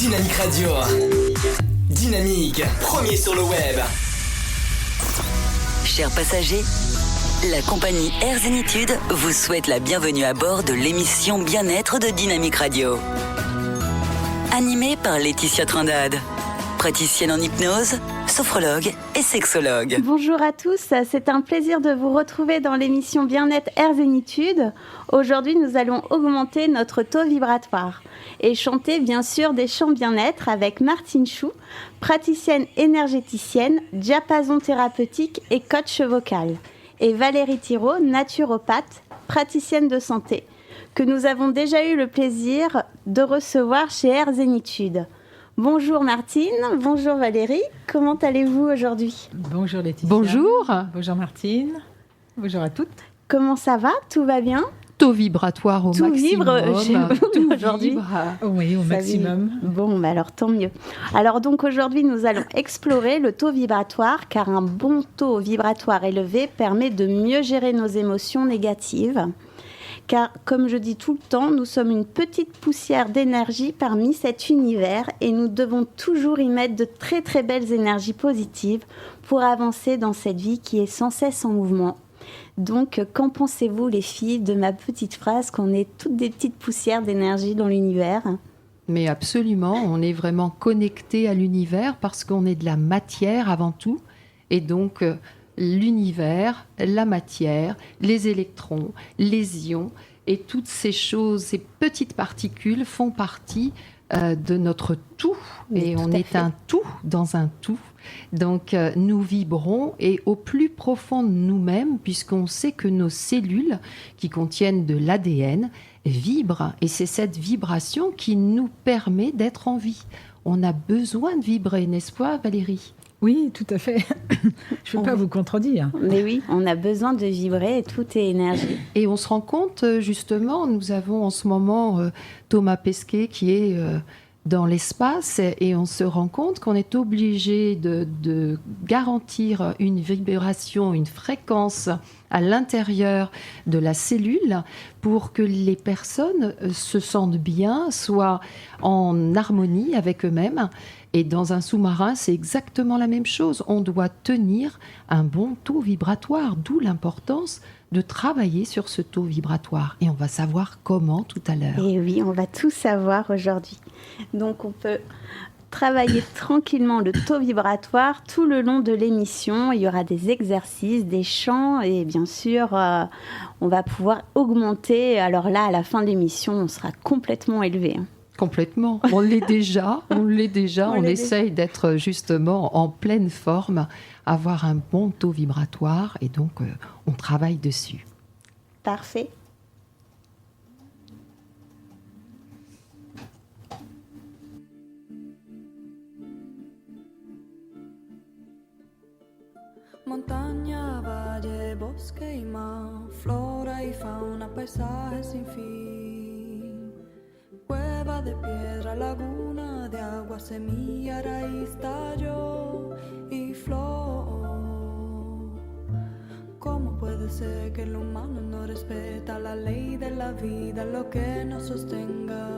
Dynamique Radio. Dynamique, premier sur le web. Chers passagers, la compagnie Air Zénitude vous souhaite la bienvenue à bord de l'émission Bien-être de Dynamique Radio. Animée par Laetitia Trindade, praticienne en hypnose, sophrologue et sexologue. Bonjour à tous, c'est un plaisir de vous retrouver dans l'émission Bien-être Air Zénitude. Aujourd'hui, nous allons augmenter notre taux vibratoire et chanter bien sûr des chants bien-être avec Martine Chou, praticienne énergéticienne, diapason thérapeutique et coach vocal, et Valérie Thiraud, naturopathe, praticienne de santé, que nous avons déjà eu le plaisir de recevoir chez Air Zénitude. Bonjour Martine, bonjour Valérie, comment allez-vous aujourd'hui ? Bonjour Laetitia. Bonjour. Bonjour Martine. Bonjour à toutes. Comment ça va ? Tout va bien ? Taux vibratoire au Tout maximum. Vibre chez vous aujourd'hui. Vibre. Oui, au Ça maximum. vibre. Bon, alors tant mieux. Alors donc aujourd'hui, nous allons explorer le taux vibratoire, car un bon taux vibratoire élevé permet de mieux gérer nos émotions négatives. Car, comme je dis tout le temps, nous sommes une petite poussière d'énergie parmi cet univers et nous devons toujours y mettre de très très belles énergies positives pour avancer dans cette vie qui est sans cesse en mouvement. Donc, qu'en pensez-vous les filles de ma petite phrase qu'on est toutes des petites poussières d'énergie dans l'univers ? Mais absolument, on est vraiment connecté à l'univers parce qu'on est de la matière avant tout. Et donc, l'univers, la matière, les électrons, les ions et toutes ces choses, ces petites particules font partie de notre tout. Et on est un tout dans un tout. Donc, nous vibrons et au plus profond de nous-mêmes, puisqu'on sait que nos cellules, qui contiennent de l'ADN, vibrent. Et c'est cette vibration qui nous permet d'être en vie. On a besoin de vibrer, n'est-ce pas Valérie ? Oui, tout à fait. Je ne peux pas vous contredire. Mais oui, on a besoin de vibrer et tout est énergie. Et on se rend compte, justement, nous avons en ce moment Thomas Pesquet qui est dans l'espace et on se rend compte qu'on est obligé de garantir une vibration, une fréquence à l'intérieur de la cellule pour que les personnes se sentent bien, soient en harmonie avec eux-mêmes. Et dans un sous-marin, c'est exactement la même chose. On doit tenir un bon taux vibratoire, d'où l'importance de travailler sur ce taux vibratoire. Et on va savoir comment tout à l'heure. Et oui, on va tout savoir aujourd'hui. Donc, on peut travailler tranquillement le taux vibratoire tout le long de l'émission. Il y aura des exercices, des chants et bien sûr, on va pouvoir augmenter. Alors là, à la fin de l'émission, on sera complètement élevé. Complètement. On l'est déjà. On essaye d'être justement en pleine forme, avoir un bon taux vibratoire et donc on travaille dessus. Parfait. Montaña, valle, bosque y mar, flora y fauna, paisajes sin fin. Cueva de piedra, laguna de agua, semilla, raíz, tallo y flor. ¿Cómo puede ser que el humano no respeta la ley de la vida, lo que nos sostenga?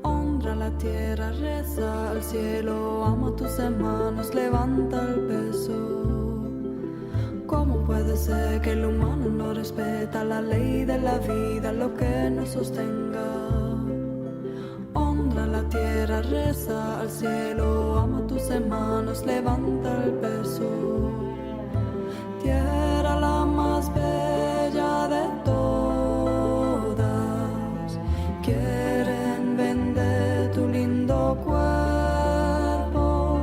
Honra la tierra, reza al cielo, ama a tus hermanos, levanta el peso. ¿Cómo puede ser que el humano no respeta la ley de la vida, lo que nos sostenga? Honra la tierra, reza al cielo, ama a tus hermanos, levanta el peso. Tierra la más bella de todas, quieren vender tu lindo cuerpo,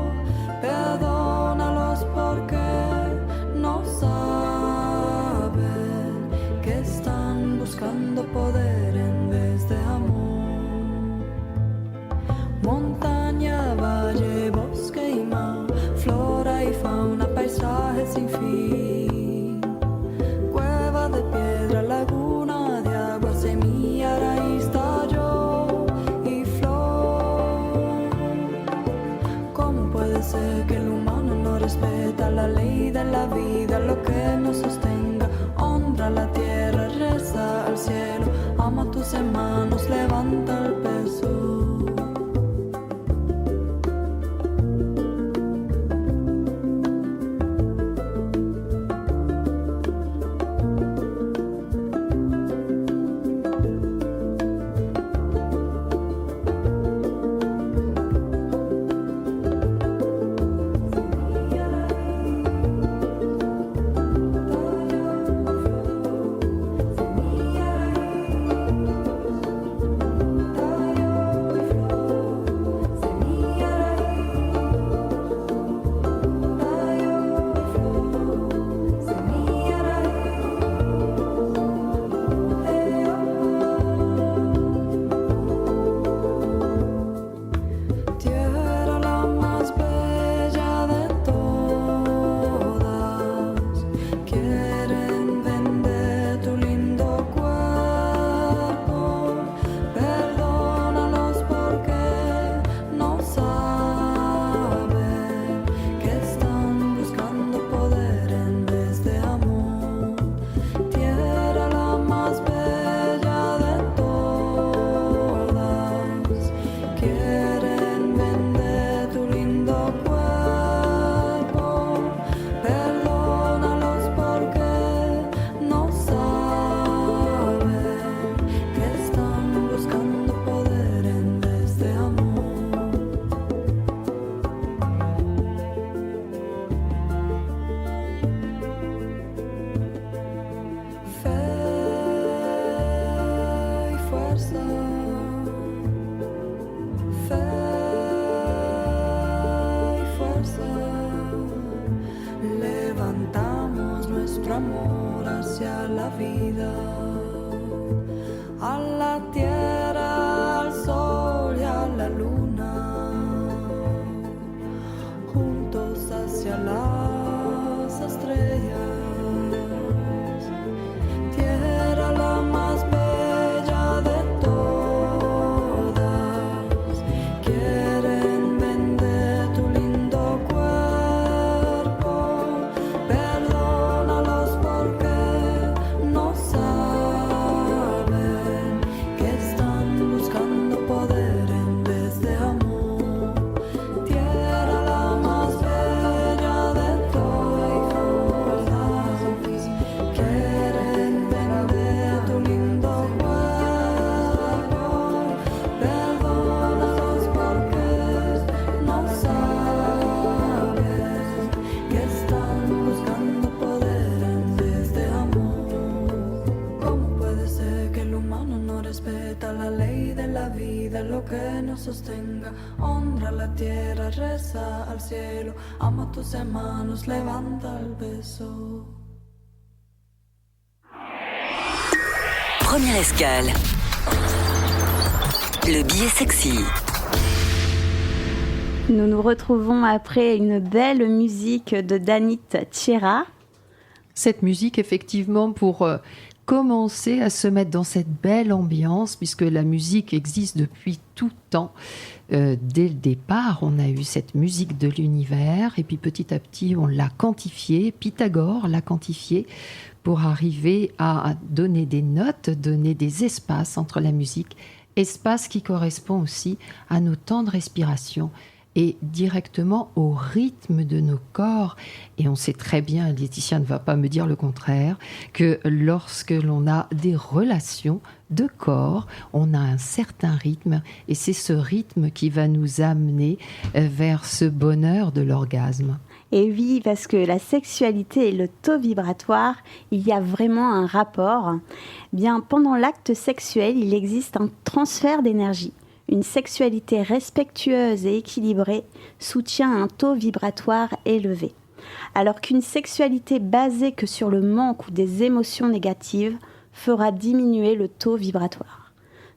perdónalos porque no saben que están buscando poder en vez de amor. Montaña, valle, bosque y mar, flora y fauna, paisajes sin fin. Cueva de piedra, laguna de agua, semilla, raíz, tallo Levantamos nuestro amor hacia la vida, a la tierra, al sol y a la luna, juntos hacia las estrellas. Tierra la más bella de todas, quieren vender tu lindo cuerpo, perdónalos porque no saben que están buscando poder en vez de amor. Tierra la más bella de todas, quieren vender tu lindo cuerpo, perdónalos porque no saben que están buscando poder en vez de amor. ¿Cómo puede ser que el humano no respeta la ley de la vida, lo que nos sostenga? Honra la tierra, reza al cielo, ama a tus hermanos, levanta el beso. Première escale. Le billet sexy. Nous nous retrouvons après une belle musique de Danit Tchera. Cette musique, effectivement, pour commencer à se mettre dans cette belle ambiance, puisque la musique existe depuis tout temps. Dès le départ, on a eu cette musique de l'univers, et puis petit à petit, on l'a quantifiée. Pythagore l'a quantifiée pour arriver à donner des notes, donner des espaces entre la musique, espace qui correspond aussi à nos temps de respiration et directement au rythme de nos corps. Et on sait très bien, Laetitia ne va pas me dire le contraire, que lorsque l'on a des relations de corps, on a un certain rythme, et c'est ce rythme qui va nous amener vers ce bonheur de l'orgasme. Et oui, parce que la sexualité et le taux vibratoire, il y a vraiment un rapport. Bien, pendant l'acte sexuel, il existe un transfert d'énergie. Une sexualité respectueuse et équilibrée soutient un taux vibratoire élevé. Alors qu'une sexualité basée que sur le manque ou des émotions négatives fera diminuer le taux vibratoire.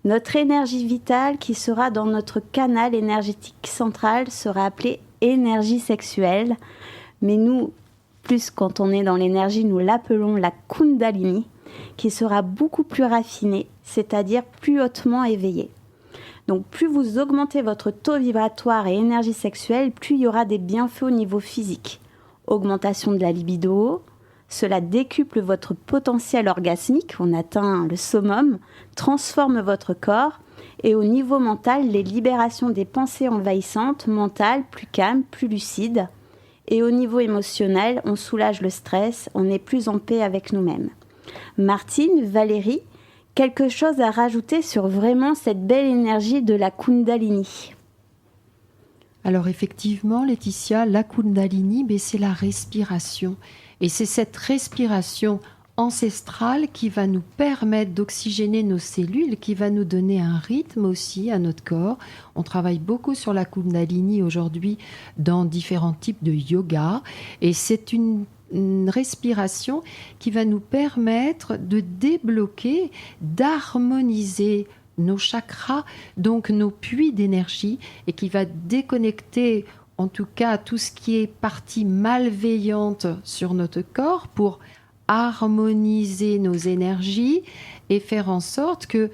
Notre énergie vitale qui sera dans notre canal énergétique central sera appelée énergie sexuelle, mais nous, plus quand on est dans l'énergie, nous l'appelons la Kundalini, qui sera beaucoup plus raffinée, c'est-à-dire plus hautement éveillée. Donc plus vous augmentez votre taux vibratoire et énergie sexuelle, plus il y aura des bienfaits au niveau physique. Augmentation de la libido, cela décuple votre potentiel orgasmique, on atteint le summum, transforme votre corps, et au niveau mental, les libérations des pensées envahissantes, mentales, plus calmes, plus lucides. Et au niveau émotionnel, on soulage le stress, on est plus en paix avec nous-mêmes. Martine, Valérie, quelque chose à rajouter sur vraiment cette belle énergie de la Kundalini? Alors effectivement, Laetitia, la Kundalini, c'est la respiration. Et c'est cette respiration ancestrale qui va nous permettre d'oxygéner nos cellules, qui va nous donner un rythme aussi à notre corps. On travaille beaucoup sur la Kundalini aujourd'hui dans différents types de yoga. Et c'est une respiration qui va nous permettre de débloquer, d'harmoniser nos chakras, donc nos puits d'énergie, et qui va déconnecter en tout cas tout ce qui est partie malveillante sur notre corps pour harmoniser nos énergies et faire en sorte que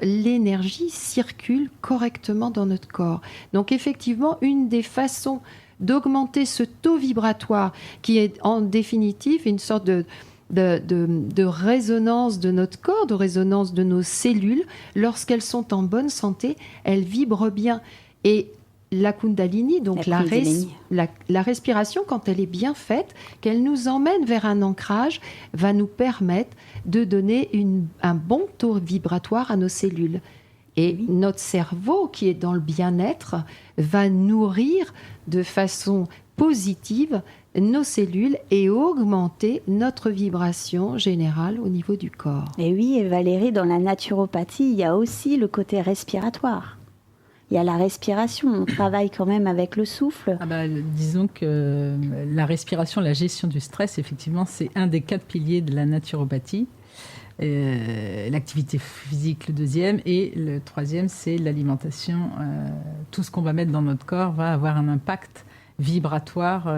l'énergie circule correctement dans notre corps. Donc effectivement, une des façons d'augmenter ce taux vibratoire qui est en définitive une sorte de résonance de notre corps, de résonance de nos cellules. Lorsqu'elles sont en bonne santé, elles vibrent bien. Et la Kundalini, donc la respiration, quand elle est bien faite, qu'elle nous emmène vers un ancrage, va nous permettre de donner un bon taux vibratoire à nos cellules. Et notre cerveau, qui est dans le bien-être, va nourrir de façon positive nos cellules et augmenter notre vibration générale au niveau du corps. Et oui, et Valérie, dans la naturopathie, il y a aussi le côté respiratoire. Il y a la respiration, on travaille quand même avec le souffle. Disons que la respiration, la gestion du stress, effectivement, c'est un des 4 piliers de la naturopathie. L'activité physique, le 2e, et le 3e, c'est l'alimentation. Tout ce qu'on va mettre dans notre corps va avoir un impact vibratoire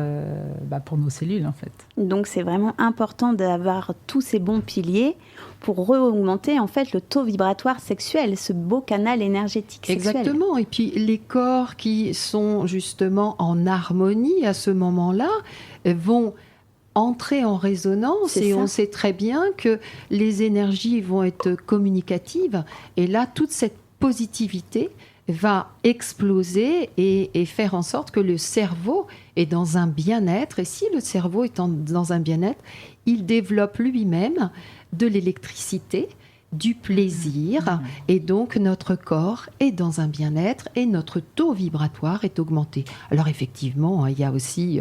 pour nos cellules, en fait. Donc c'est vraiment important d'avoir tous ces bons piliers pour augmenter en fait le taux vibratoire sexuel, ce beau canal énergétique sexuel. Exactement. Et puis les corps qui sont justement en harmonie à ce moment-là vont entrer en résonance, et on sait très bien que les énergies vont être communicatives, et là toute cette positivité va exploser et faire en sorte que le cerveau est dans un bien-être. Et si le cerveau est dans un bien-être, il développe lui-même de l'électricité, du plaisir, et donc notre corps est dans un bien-être et notre taux vibratoire est augmenté. Alors effectivement, il y a aussi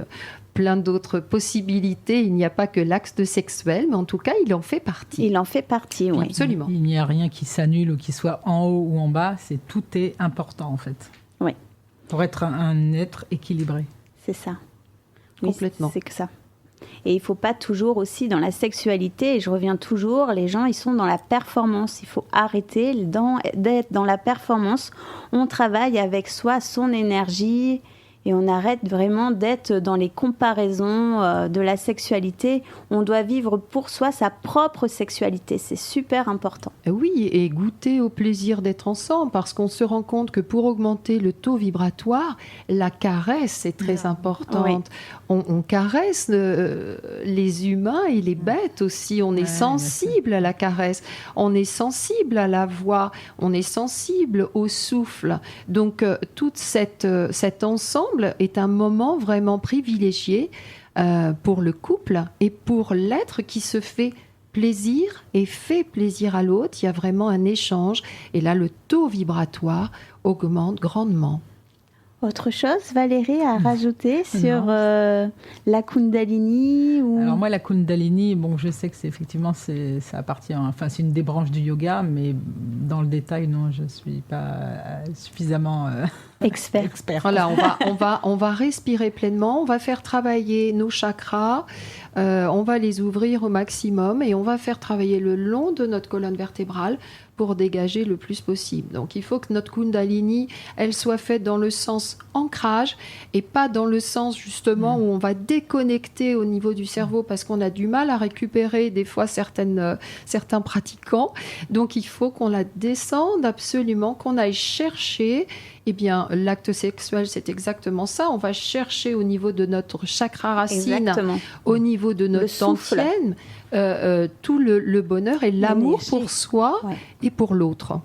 plein d'autres possibilités. Il n'y a pas que l'axe sexuel, mais en tout cas, il en fait partie. Il en fait partie, oui. Absolument. Il n'y a rien qui s'annule ou qui soit en haut ou en bas. Tout est important, en fait. Oui. Pour être un être équilibré. C'est ça. Complètement. Oui, c'est que ça. Et il ne faut pas toujours aussi dans la sexualité, et je reviens toujours, les gens, ils sont dans la performance. Il faut arrêter d'être dans la performance. On travaille avec soi, son énergie, et on arrête vraiment d'être dans les comparaisons de la sexualité. On doit vivre pour soi sa propre sexualité. C'est super important. Oui, et goûter au plaisir d'être ensemble, parce qu'on se rend compte que pour augmenter le taux vibratoire, la caresse est très importante. Oui. On caresse les humains et les bêtes aussi. On est sensible à la caresse, on est sensible à la voix, on est sensible au souffle. Donc, tout cet ensemble est un moment vraiment privilégié pour le couple et pour l'être qui se fait plaisir et fait plaisir à l'autre. Il y a vraiment un échange, et là le taux vibratoire augmente grandement. Autre chose, Valérie, à rajouter sur la Kundalini ou... Alors moi, la Kundalini, je sais que ça appartient, c'est une des branches du yoga, mais dans le détail, non, je ne suis pas suffisamment expert. Voilà, on va respirer pleinement, on va faire travailler nos chakras, on va les ouvrir au maximum, et on va faire travailler le long de notre colonne vertébrale pour dégager le plus possible. Donc il faut que notre Kundalini, elle soit faite dans le sens ancrage, et pas dans le sens justement où on va déconnecter au niveau du cerveau, parce qu'on a du mal à récupérer des fois certains pratiquants. Donc il faut qu'on la descende absolument, qu'on aille chercher. Eh bien, l'acte sexuel, c'est exactement ça. On va chercher au niveau de notre chakra racine, exactement, au niveau de notre dantienne, tout le bonheur et l'amour pour soi et pour l'autre.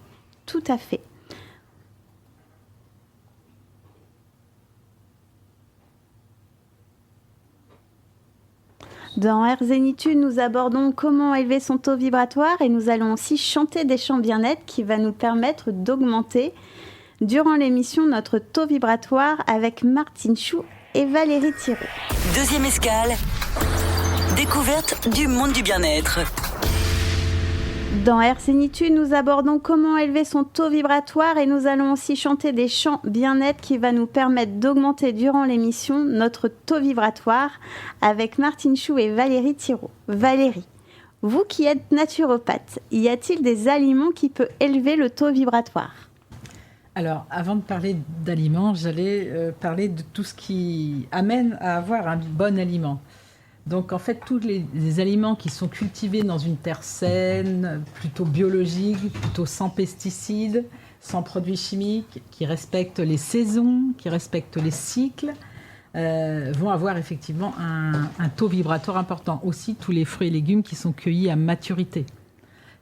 Tout à fait. Dans Air Zénitude, nous abordons comment élever son taux vibratoire, et nous allons aussi chanter des chants bien-être qui va nous permettre d'augmenter durant l'émission notre taux vibratoire avec Martine Chou et Valérie Thiraud. Deuxième escale, découverte du monde du bien-être. Dans Air Zénitude, nous abordons comment élever son taux vibratoire, et nous allons aussi chanter des chants bien-être qui va nous permettre d'augmenter durant l'émission notre taux vibratoire avec Martine Chou et Valérie Thiraud. Valérie, vous qui êtes naturopathe, y a-t-il des aliments qui peuvent élever le taux vibratoire ? Alors, avant de parler d'aliments, j'allais parler de tout ce qui amène à avoir un bon aliment. Donc, en fait, tous les aliments qui sont cultivés dans une terre saine, plutôt biologique, plutôt sans pesticides, sans produits chimiques, qui respectent les saisons, qui respectent les cycles, vont avoir effectivement un taux vibratoire important. Aussi, tous les fruits et légumes qui sont cueillis à maturité.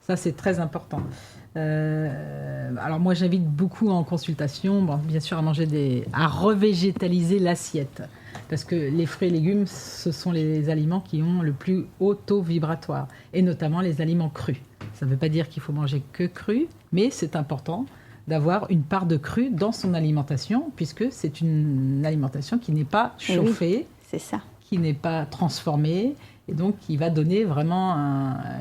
Ça, c'est très important. Alors moi, j'invite beaucoup en consultation, bien sûr, à revégétaliser l'assiette, parce que les fruits et légumes, ce sont les aliments qui ont le plus haut taux vibratoire, et notamment les aliments crus. Ça ne veut pas dire qu'il faut manger que cru, mais c'est important d'avoir une part de cru dans son alimentation, puisque c'est une alimentation qui n'est pas chauffée, c'est ça. qui n'est pas transformée, et donc qui va donner vraiment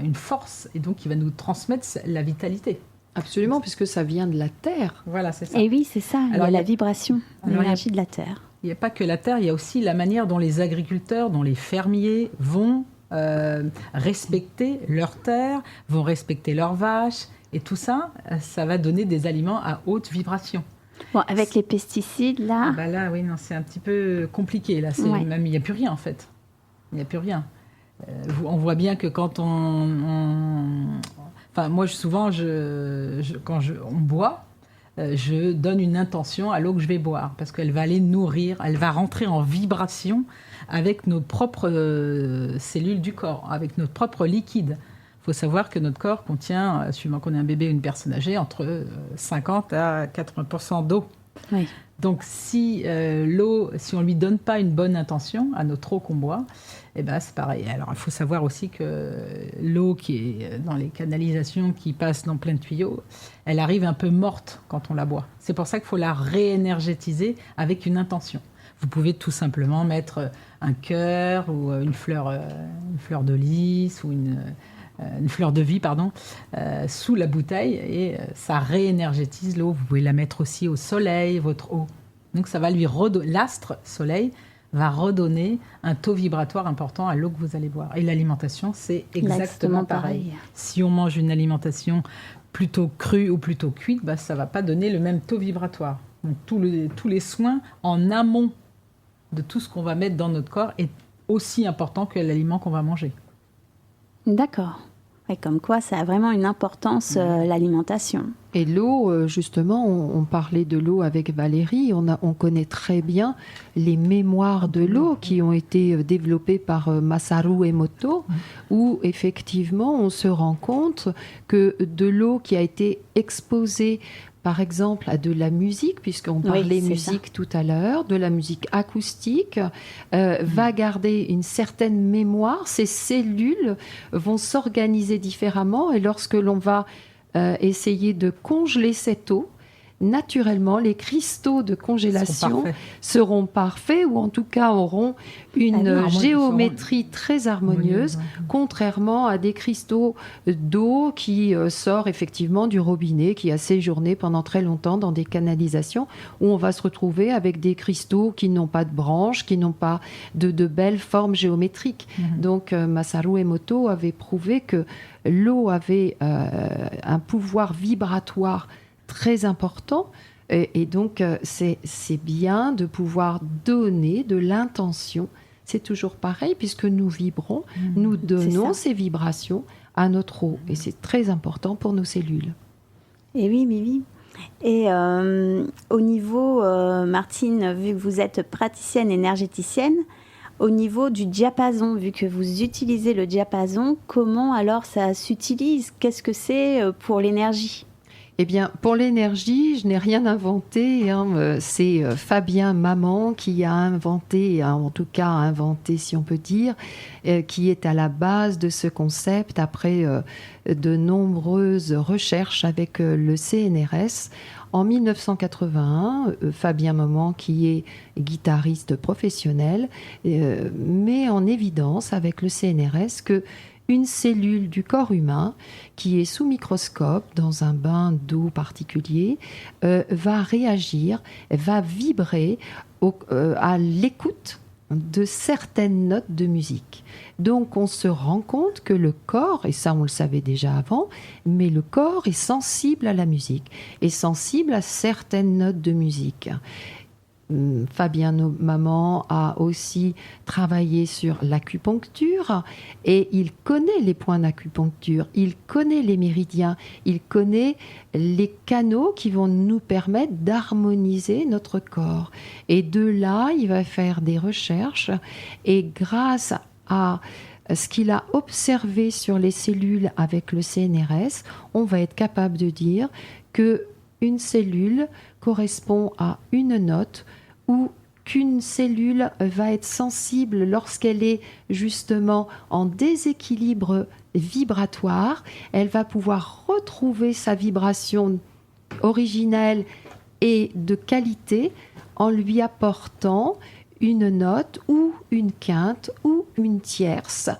une force, et donc qui va nous transmettre la vitalité. Absolument, puisque ça vient de la terre. Voilà, c'est ça. Et oui, c'est ça, il y a la vibration, l'énergie de la terre. Il n'y a pas que la terre, il y a aussi la manière dont les agriculteurs, dont les fermiers vont respecter leur terre, vont respecter leurs vaches, et tout ça, ça va donner des aliments à haute vibration. Bon, avec les pesticides, là... Là, oui, non, c'est un petit peu compliqué. Là, même, il n'y a plus rien, en fait. Il n'y a plus rien. On voit bien que quand Enfin, moi, souvent, quand on boit, je donne une intention à l'eau que je vais boire, parce qu'elle va aller nourrir, elle va rentrer en vibration avec nos propres cellules du corps, avec notre propre liquide. Il faut savoir que notre corps contient, suivant qu'on est un bébé ou une personne âgée, entre 50 à 80% d'eau. Oui. Donc, si l'eau, si on ne lui donne pas une bonne intention à notre eau qu'on boit, eh ben, c'est pareil. Alors, il faut savoir aussi que l'eau qui est dans les canalisations, qui passe dans plein de tuyaux, elle arrive un peu morte quand on la boit. C'est pour ça qu'il faut la réénergétiser avec une intention. Vous pouvez tout simplement mettre un cœur ou une fleur de lys ou une fleur de vie, sous la bouteille, et ça réénergétise l'eau. Vous pouvez la mettre aussi au soleil, votre eau. Donc ça va lui redonner, l'astre soleil va redonner un taux vibratoire important à l'eau que vous allez boire. Et l'alimentation, c'est exactement pareil. Si on mange une alimentation plutôt crue ou plutôt cuite, ça ne va pas donner le même taux vibratoire. Donc tous les soins en amont de tout ce qu'on va mettre dans notre corps est aussi important que l'aliment qu'on va manger. D'accord. Et comme quoi, ça a vraiment une importance, l'alimentation. Et l'eau, justement, on parlait de l'eau avec Valérie, on connaît très bien les mémoires de l'eau qui ont été développées par Masaru Emoto, où effectivement, on se rend compte que de l'eau qui a été exposée, par exemple, à de la musique, puisqu'on parlait musique tout à l'heure, de la musique acoustique, va garder une certaine mémoire. Ces cellules vont s'organiser différemment, et lorsque l'on va essayer de congeler cette eau, naturellement, les cristaux de congélation seront parfaits, ou en tout cas auront une géométrie très harmonieuse, contrairement à des cristaux d'eau qui sortent effectivement du robinet, qui a séjourné pendant très longtemps dans des canalisations, où on va se retrouver avec des cristaux qui n'ont pas de branches, qui n'ont pas de belles formes géométriques. Donc Masaru Emoto avait prouvé que l'eau avait un pouvoir vibratoire très important, et donc c'est bien de pouvoir donner de l'intention. C'est toujours pareil, puisque nous vibrons, nous donnons ces vibrations à notre eau, et c'est très important pour nos cellules. Et oui. Et au niveau, Martine, vu que vous êtes praticienne énergéticienne, au niveau du diapason, vu que vous utilisez le diapason, comment alors ça s'utilise? Qu'est-ce que c'est pour l'énergie? Eh bien, pour l'énergie, je n'ai rien inventé. C'est Fabien Maman qui a inventé, en tout cas inventé, si on peut dire, qui est à la base de ce concept après de nombreuses recherches avec le CNRS. En 1981, Fabien Maman, qui est guitariste professionnel, met en évidence avec le CNRS que une cellule du corps humain qui est sous microscope, dans un bain d'eau particulier, va réagir, va vibrer à l'écoute de certaines notes de musique. Donc on se rend compte que le corps, et ça on le savait déjà avant, mais le corps est sensible à la musique, est sensible à certaines notes de musique. Fabien Maman a aussi travaillé sur l'acupuncture, et il connaît les points d'acupuncture, il connaît les méridiens, il connaît les canaux qui vont nous permettre d'harmoniser notre corps. Et de là, il va faire des recherches, et grâce à ce qu'il a observé sur les cellules avec le CNRS, on va être capable de dire qu'une cellule correspond à une note, ou qu'une cellule va être sensible lorsqu'elle est justement en déséquilibre vibratoire. Elle va pouvoir retrouver sa vibration originelle et de qualité en lui apportant une note ou une quinte ou une tierce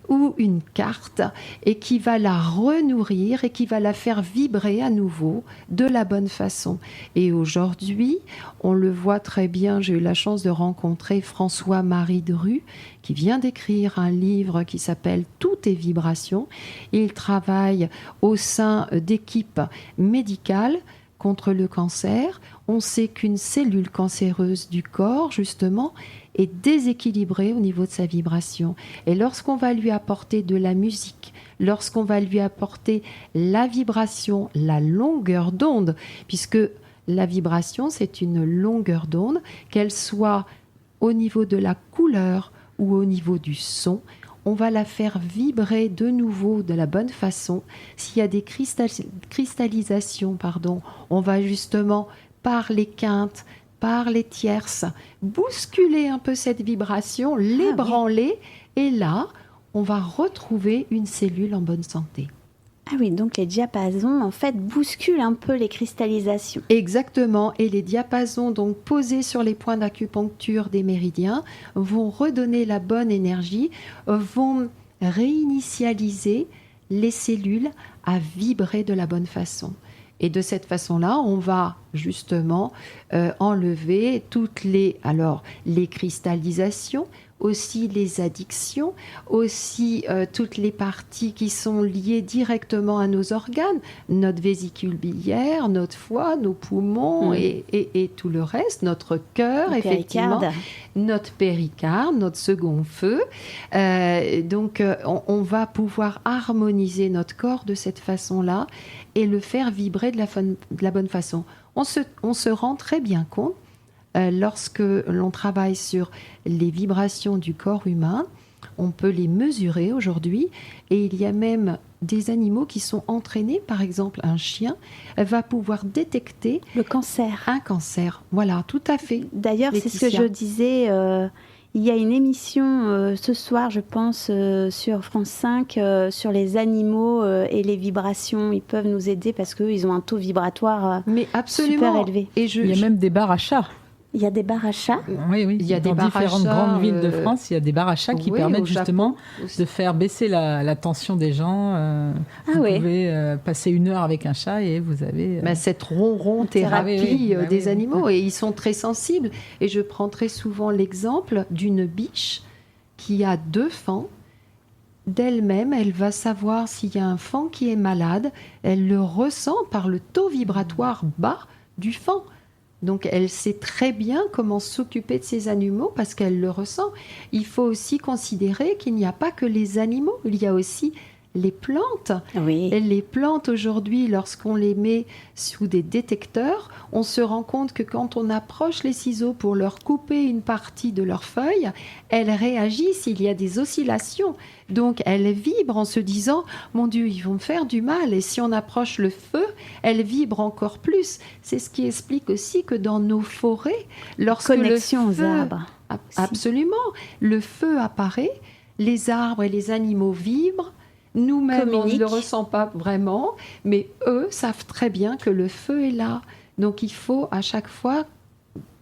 ou une quarte et qui va la renourrir et qui va la faire vibrer à nouveau de la bonne façon. Et aujourd'hui, on le voit très bien, j'ai eu la chance de rencontrer François-Marie Dru qui vient d'écrire un livre qui s'appelle « Tout est vibration ». Il travaille au sein d'équipes médicales contre le cancer. On sait qu'une cellule cancéreuse du corps, justement, est déséquilibrée au niveau de sa vibration. Et lorsqu'on va lui apporter de la musique, lorsqu'on va lui apporter la vibration, la longueur d'onde, puisque la vibration, c'est une longueur d'onde, qu'elle soit au niveau de la couleur ou au niveau du son, on va la faire vibrer de nouveau de la bonne façon. S'il y a des cristallisations, on va justement, par les quintes, par les tierces, bousculer un peu cette vibration, l'ébranler, et là, on va retrouver une cellule en bonne santé. Ah oui, donc les diapasons, en fait, bousculent un peu les cristallisations. Exactement, et les diapasons, donc posés sur les points d'acupuncture des méridiens, vont redonner la bonne énergie, vont réinitialiser les cellules à vibrer de la bonne façon. Et de cette façon-là, on va justement enlever toutes les cristallisations, aussi les addictions, aussi toutes les parties qui sont liées directement à nos organes, notre vésicule biliaire, notre foie, nos poumons et tout le reste, notre cœur, effectivement, notre péricarde, notre second feu. Donc, on va pouvoir harmoniser notre corps de cette façon-là et le faire vibrer de la bonne façon. On se rend très bien compte lorsque l'on travaille sur les vibrations du corps humain, on peut les mesurer aujourd'hui et il y a même des animaux qui sont entraînés, par exemple un chien va pouvoir détecter le cancer. Un cancer, voilà, tout à fait. D'ailleurs, Laetitia. C'est ce que je disais, il y a une émission ce soir, je pense, sur France 5, sur les animaux et les vibrations. Ils peuvent nous aider parce qu'ils ont un taux vibratoire Mais absolument. super élevé. Il y a même des bars à chats. Il y a des bars à chats. Oui, Il y a dans des bars à différentes chats, grandes villes de France, il y a des bars à chats qui permettent justement de faire baisser la tension des gens. Vous pouvez passer 1 heure avec un chat et vous avez... cette ronron thérapie des animaux. Et ils sont très sensibles. Et je prends très souvent l'exemple d'une biche qui a 2 fans. D'elle-même, elle va savoir s'il y a un fan qui est malade. Elle le ressent par le taux vibratoire bas du fan. Donc, elle sait très bien comment s'occuper de ces animaux parce qu'elle le ressent. Il faut aussi considérer qu'il n'y a pas que les animaux, il y a aussi les plantes. Oui. Et les plantes, aujourd'hui, lorsqu'on les met sous des détecteurs, on se rend compte que quand on approche les ciseaux pour leur couper une partie de leurs feuilles, elles réagissent, il y a des oscillations. Donc, elles vibrent en se disant « Mon Dieu, ils vont me faire du mal ». Et si on approche le feu, elles vibrent encore plus. C'est ce qui explique aussi que dans nos forêts, lorsque connexion le feu, aux arbres. Absolument. Le feu apparaît, les arbres et les animaux vibrent. Nous-mêmes, on ne le ressent pas vraiment, mais eux savent très bien que le feu est là. Donc, il faut à chaque fois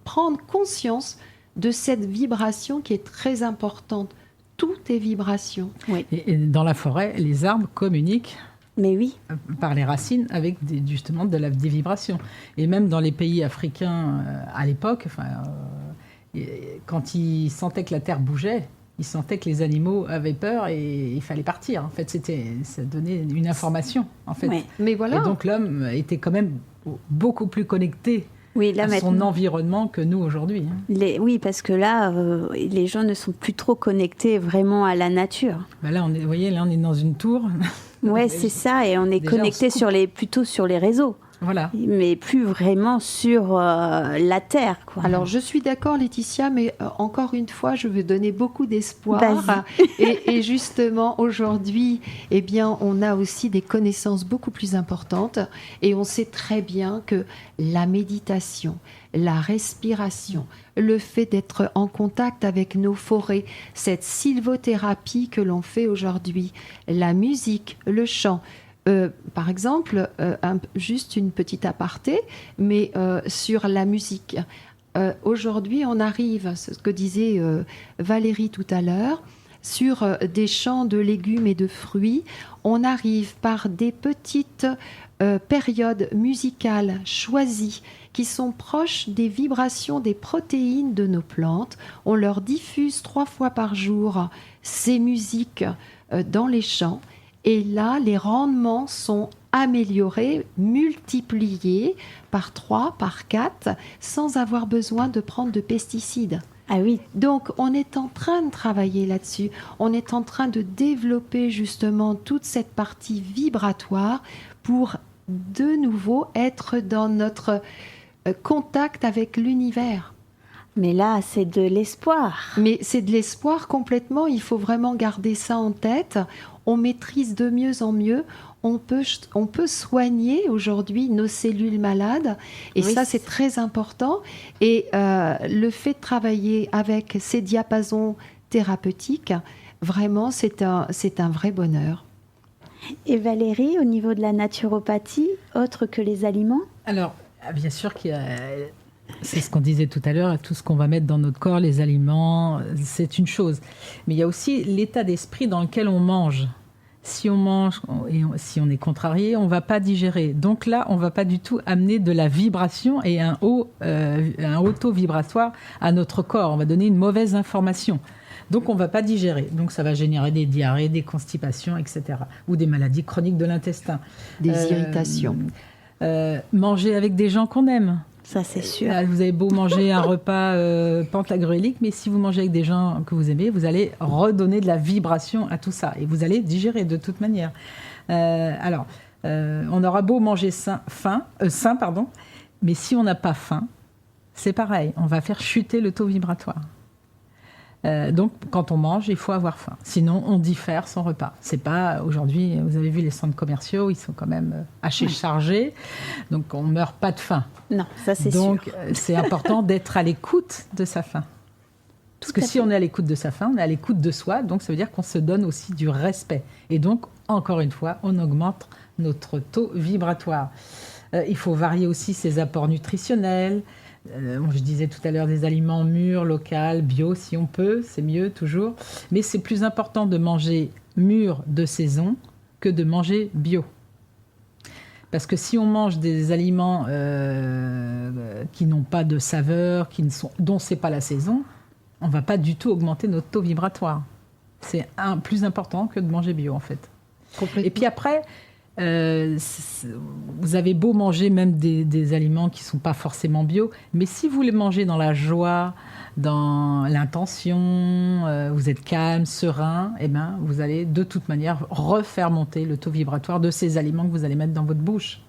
prendre conscience de cette vibration qui est très importante. Tout est vibration. Oui. Et dans la forêt, les arbres communiquent Mais oui. par les racines avec justement des vibrations. Et même dans les pays africains à l'époque, quand ils sentaient que la terre bougeait, ils sentaient que les animaux avaient peur et il fallait partir. En fait, ça donnait une information. En fait. Oui. Mais voilà. Et donc l'homme était quand même beaucoup plus connecté à son environnement que nous aujourd'hui. Oui, parce que là, les gens ne sont plus trop connectés vraiment à la nature. Là, vous voyez, là, on est dans une tour. Ouais, c'est ça, et on est connecté plutôt sur les réseaux. Voilà. Mais plus vraiment sur la terre, quoi. Alors, je suis d'accord, Laetitia, mais encore une fois, je veux donner beaucoup d'espoir. Et justement, aujourd'hui, eh bien, on a aussi des connaissances beaucoup plus importantes. Et on sait très bien que la méditation, la respiration, le fait d'être en contact avec nos forêts, cette sylvothérapie que l'on fait aujourd'hui, la musique, le chant, Par exemple, juste une petite aparté, mais sur la musique. Aujourd'hui, on arrive, ce que disait Valérie tout à l'heure, sur des champs de légumes et de fruits. On arrive par des petites périodes musicales choisies qui sont proches des vibrations des protéines de nos plantes. On leur diffuse 3 fois par jour ces musiques dans les champs. Et là, les rendements sont améliorés, multipliés par 3, par 4, sans avoir besoin de prendre de pesticides. Ah oui. Donc, on est en train de travailler là-dessus. On est en train de développer justement toute cette partie vibratoire pour de nouveau être dans notre contact avec l'univers. Mais là, c'est de l'espoir. Mais c'est de l'espoir complètement. Il faut vraiment garder ça en tête. On maîtrise de mieux en mieux. On peut soigner aujourd'hui nos cellules malades. Et oui, ça, c'est très important. Et le fait de travailler avec ces diapasons thérapeutiques, vraiment, c'est un vrai bonheur. Et Valérie, au niveau de la naturopathie, autre que les aliments ? Alors, bien sûr qu'il y a... C'est ce qu'on disait tout à l'heure, tout ce qu'on va mettre dans notre corps, les aliments, c'est une chose. Mais il y a aussi l'état d'esprit dans lequel on mange. Si on mange et si on est contrarié, on ne va pas digérer. Donc là, on ne va pas du tout amener de la vibration et un haut taux vibratoire à notre corps. On va donner une mauvaise information. Donc, on ne va pas digérer. Donc, ça va générer des diarrhées, des constipations, etc. Ou des maladies chroniques de l'intestin. Des irritations. Manger avec des gens qu'on aime. Ça, c'est sûr. Vous avez beau manger un repas pantagruélique, mais si vous mangez avec des gens que vous aimez, vous allez redonner de la vibration à tout ça. Et vous allez digérer de toute manière. On aura beau manger sain, mais si on n'a pas faim, c'est pareil. On va faire chuter le taux vibratoire. Donc, quand on mange, il faut avoir faim. Sinon, on diffère son repas. C'est pas aujourd'hui. Vous avez vu les centres commerciaux, ils sont quand même assez chargés. Donc, on meurt pas de faim. Non, ça c'est sûr. Donc, c'est important d'être à l'écoute de sa faim. Parce que si on est à l'écoute de sa faim, on est à l'écoute de soi. Donc, ça veut dire qu'on se donne aussi du respect. Et donc, encore une fois, on augmente notre taux vibratoire. Il faut varier aussi ses apports nutritionnels. Je disais tout à l'heure des aliments mûrs, locaux, bio, si on peut, c'est mieux toujours. Mais c'est plus important de manger mûr de saison que de manger bio. Parce que si on mange des aliments qui n'ont pas de saveur, dont ce n'est pas la saison, on ne va pas du tout augmenter notre taux vibratoire. C'est plus important que de manger bio, en fait. Et puis après... vous avez beau manger même des aliments qui ne sont pas forcément bio, mais si vous les mangez dans la joie, dans l'intention, vous êtes calme, serein, eh ben, vous allez de toute manière refaire monter le taux vibratoire de ces aliments que vous allez mettre dans votre bouche.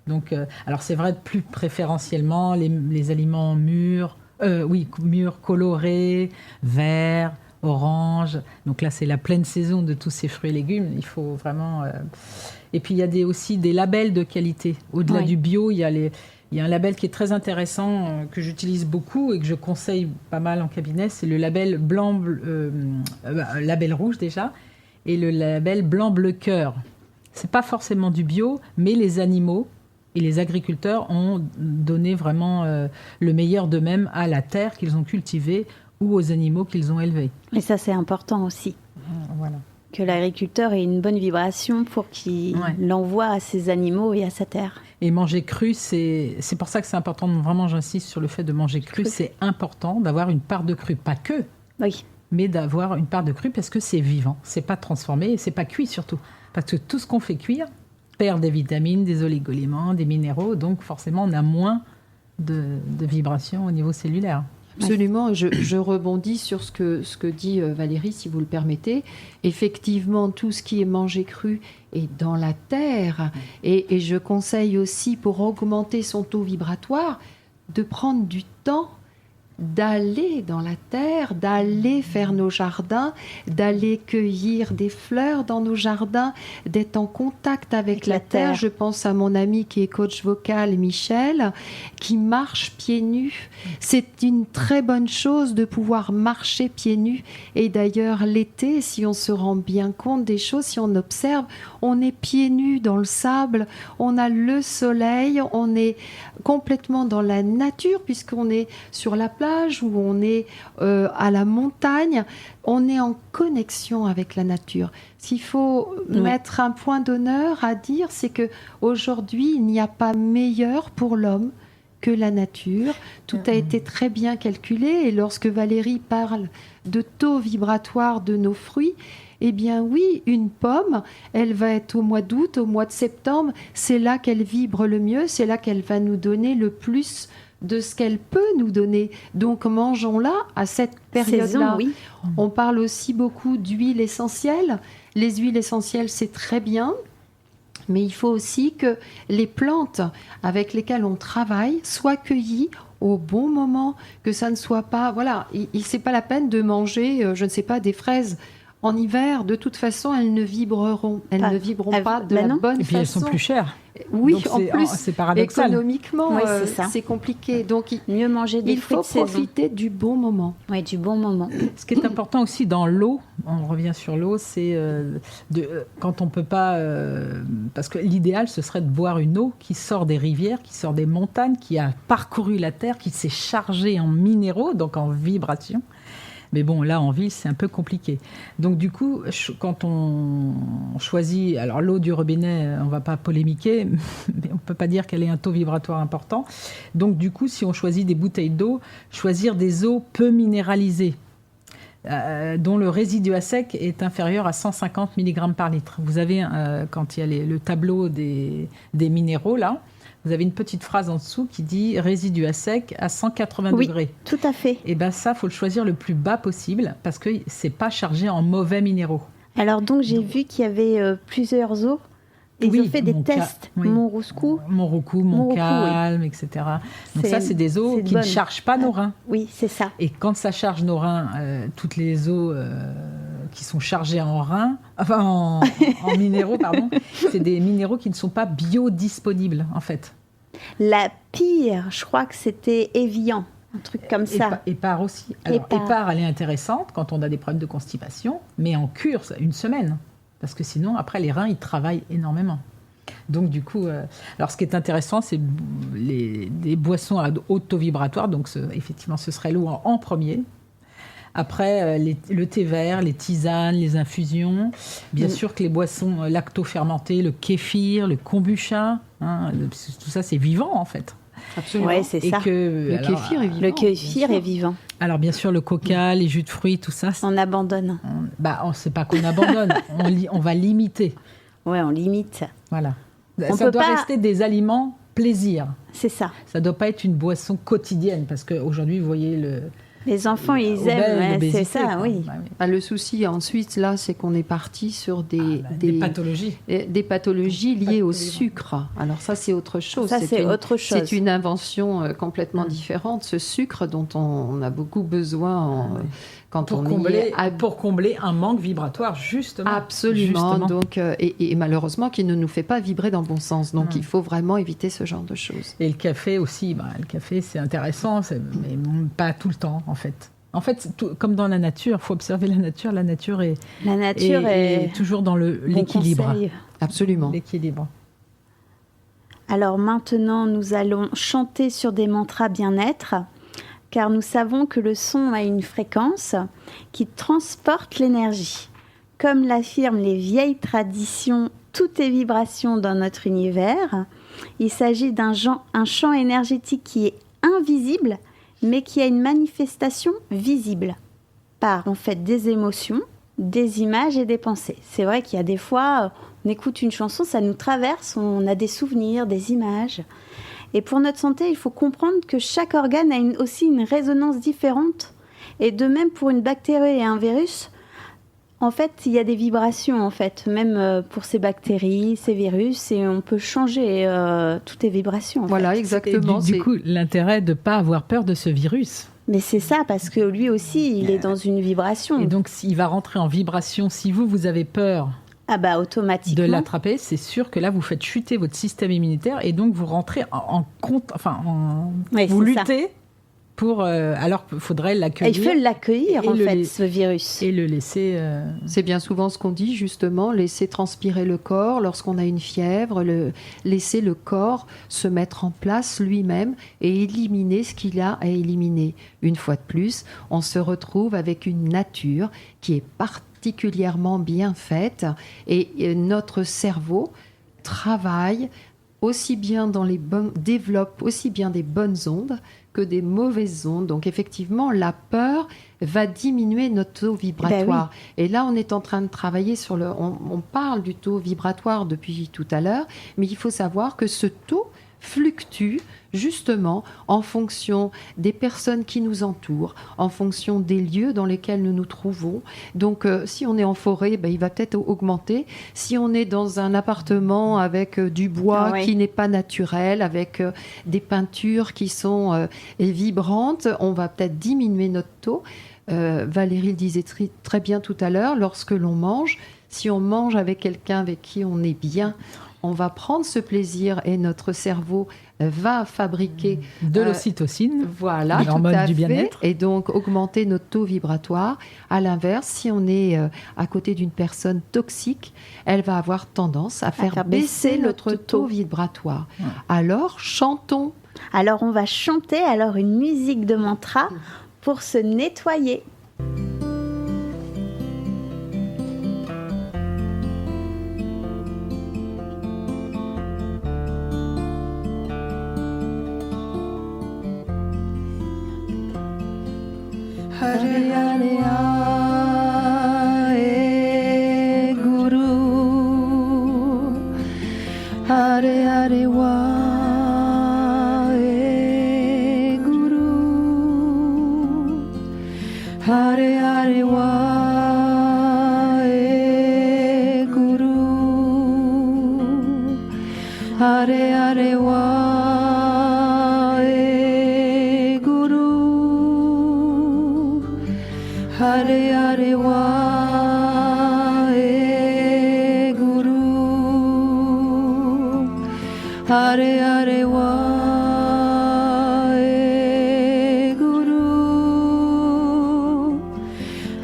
Donc, alors c'est vrai, plus préférentiellement, les aliments mûrs, colorés, verts, orange. Donc là, c'est la pleine saison de tous ces fruits et légumes. Il faut vraiment... Et puis, il y a aussi des labels de qualité. Au-delà du bio, il y a un label qui est très intéressant, que j'utilise beaucoup et que je conseille pas mal en cabinet. C'est le label label rouge déjà, et le label blanc-bleu cœur. C'est pas forcément du bio, mais les animaux et les agriculteurs ont donné vraiment le meilleur d'eux-mêmes à la terre qu'ils ont cultivée ou aux animaux qu'ils ont élevés. Et ça, c'est important aussi. Voilà. Que l'agriculteur ait une bonne vibration pour qu'il l'envoie à ses animaux et à sa terre. Et manger cru, c'est pour ça que c'est important, vraiment j'insiste sur le fait de manger cru. C'est important d'avoir une part de cru, pas que, mais d'avoir une part de cru parce que c'est vivant, c'est pas transformé et c'est pas cuit surtout. Parce que tout ce qu'on fait cuire perd des vitamines, des oligo-éléments, des minéraux, donc forcément on a moins de vibrations au niveau cellulaire. Absolument, je rebondis sur ce que dit Valérie, si vous le permettez. Effectivement, tout ce qui est mangé cru est dans la terre. Et je conseille aussi, pour augmenter son taux vibratoire, de prendre du temps d'aller dans la terre, d'aller faire nos jardins, d'aller cueillir des fleurs dans nos jardins, d'être en contact avec la terre. Je pense à mon ami qui est coach vocal, Michel, qui marche pieds nus. C'est une très bonne chose de pouvoir marcher pieds nus. Et d'ailleurs, l'été, si on se rend bien compte des choses, si on observe, on est pieds nus dans le sable, on a le soleil, on est complètement dans la nature puisqu'on est sur la plage où on est à la montagne, on est en connexion avec la nature. S'il faut mettre un point d'honneur à dire, c'est que aujourd'hui, il n'y a pas meilleur pour l'homme que la nature. Tout a été très bien calculé et lorsque Valérie parle de taux vibratoire de nos fruits, eh bien oui, une pomme, elle va être au mois d'août, au mois de septembre, c'est là qu'elle vibre le mieux, c'est là qu'elle va nous donner le plus de ce qu'elle peut nous donner. Donc mangeons-la à cette période-là. Saison, oui. On parle aussi beaucoup d'huiles essentielles. Les huiles essentielles, c'est très bien. Mais il faut aussi que les plantes avec lesquelles on travaille soient cueillies au bon moment, que ça ne soit pas... Voilà, c'est pas la peine de manger, je ne sais pas, des fraises en hiver. De toute façon, elles ne vibreront pas de la bonne façon. Et puis elles sont plus chères. Oui, donc en plus, c'est paradoxal. Économiquement, Oui, c'est compliqué. Donc, mieux manger des fruits de saison. Il faut profiter du bon moment. Oui, du bon moment. Ce qui est important aussi dans l'eau, on revient sur l'eau, c'est quand on peut pas... parce que l'idéal, ce serait de boire une eau qui sort des rivières, qui sort des montagnes, qui a parcouru la terre, qui s'est chargée en minéraux, donc en vibrations. Mais bon, là, en ville, c'est un peu compliqué. Donc, du coup, quand on choisit... Alors, l'eau du robinet, on ne va pas polémiquer, mais on ne peut pas dire qu'elle ait un taux vibratoire important. Donc, du coup, si on choisit des bouteilles d'eau, choisir des eaux peu minéralisées, dont le résidu à sec est inférieur à 150 mg par litre. Vous avez, quand il y a le tableau des minéraux, là, vous avez une petite phrase en dessous qui dit « résidu à sec à 180 degrés ». Oui, tout à fait. Et bien ça, il faut le choisir le plus bas possible parce que ce n'est pas chargé en mauvais minéraux. Alors donc, j'ai vu qu'il y avait plusieurs eaux. Ils ont fait des tests. Montrouscou, Montcalm, etc. Donc ça, c'est des eaux qui ne chargent pas nos reins. Oui, c'est ça. Et quand ça charge nos reins, toutes les eaux qui sont chargées en reins, enfin en minéraux, pardon, c'est des minéraux qui ne sont pas biodisponibles, en fait. La pire, je crois que c'était Evian, un truc comme ça. Épar aussi. Alors, Épar, elle est intéressante quand on a des problèmes de constipation, mais en cure, une semaine. Parce que sinon, après, les reins, ils travaillent énormément. Donc, du coup, alors ce qui est intéressant, c'est des boissons à haut taux vibratoire. Donc, effectivement, ce serait l'eau en premier. Après, le thé vert, les tisanes, les infusions. Bien sûr que les boissons lacto-fermentées, le kéfir, le kombucha, tout ça, c'est vivant, en fait. Absolument. Oui, c'est ça. Le kéfir est vivant. Le kéfir est vivant. Alors, bien sûr, le coca, les jus de fruits, tout ça. On abandonne. On ne sait pas qu'on abandonne. on va limiter. Oui, on limite. Voilà. Ça doit rester des aliments plaisir. C'est ça. Ça ne doit pas être une boisson quotidienne. Parce qu'aujourd'hui, vous voyez les enfants, ils aiment, c'est ça, oui. Le souci ensuite, là, c'est qu'on est parti sur des pathologies. Des pathologies liées au sucre. Alors ça, c'est autre chose. Ça, c'est autre chose. C'est une invention complètement différente. Ce sucre dont on a beaucoup besoin pour combler un manque vibratoire, justement. Absolument. Justement. Donc, et malheureusement, qui ne nous fait pas vibrer dans le bon sens. Donc, il faut vraiment éviter ce genre de choses. Et le café aussi. Le café, c'est intéressant, mais pas tout le temps, en fait. En fait, comme dans la nature, il faut observer la nature. La nature est toujours dans l'équilibre. Conseil. Absolument. L'équilibre. Alors maintenant, nous allons chanter sur des mantras bien-être, car nous savons que le son a une fréquence qui transporte l'énergie. Comme l'affirment les vieilles traditions, tout est vibration dans notre univers. Il s'agit d'un champ énergétique qui est invisible, mais qui a une manifestation visible par en fait des émotions, des images et des pensées. C'est vrai qu'il y a des fois, on écoute une chanson, ça nous traverse, on a des souvenirs, des images. Et pour notre santé, il faut comprendre que chaque organe a aussi une résonance différente. Et de même pour une bactérie et un virus, en fait, il y a des vibrations, en fait, même pour ces bactéries, ces virus, et on peut changer toutes les vibrations. Voilà, fait. exactement. Du coup, l'intérêt de ne pas avoir peur de ce virus. Mais c'est ça, parce que lui aussi, il est dans une vibration. Et donc, s'il va rentrer en vibration, si vous avez peur Ah bah automatiquement. de l'attraper, c'est sûr que là, vous faites chuter votre système immunitaire et donc vous rentrez Oui, vous c'est ça. luttez pour... alors qu'il faudrait Et l'accueillir. il faut l'accueillir, Et en le fait, lait- ce virus. Et le laisser... C'est bien souvent ce qu'on dit, justement, laisser transpirer le corps lorsqu'on a une fièvre, laisser le corps se mettre en place lui-même et éliminer ce qu'il a à éliminer. Une fois de plus, on se retrouve avec une nature qui est particulièrement bien faite et notre cerveau travaille aussi bien développe aussi bien des bonnes ondes que des mauvaises ondes. Donc effectivement, la peur va diminuer notre taux vibratoire. Et là, on est en train de travailler sur on parle du taux vibratoire depuis tout à l'heure, mais il faut savoir que ce taux fluctue justement en fonction des personnes qui nous entourent, en fonction des lieux dans lesquels nous nous trouvons. Donc, si on est en forêt, il va peut-être augmenter. Si on est dans un appartement avec du bois qui n'est pas naturel, avec des peintures qui sont vibrantes, on va peut-être diminuer notre taux. Valérie le disait très bien tout à l'heure, lorsque l'on mange, si on mange avec quelqu'un avec qui on est bien, on va prendre ce plaisir et notre cerveau va fabriquer de l'ocytocine, voilà, l'hormone du bien-être, et donc augmenter notre taux vibratoire. À l'inverse, si on est à côté d'une personne toxique, elle va avoir tendance à faire baisser notre taux vibratoire. Ouais. Alors, chantons. Alors, on va chanter une musique de mantra pour se nettoyer. Hare Hare Ae Guru Hare Hare Wae Guru Hare Hare Wae Guru Hare Hare Wae Guru Hare Hare Wae Guru Hare Hare Wae Guru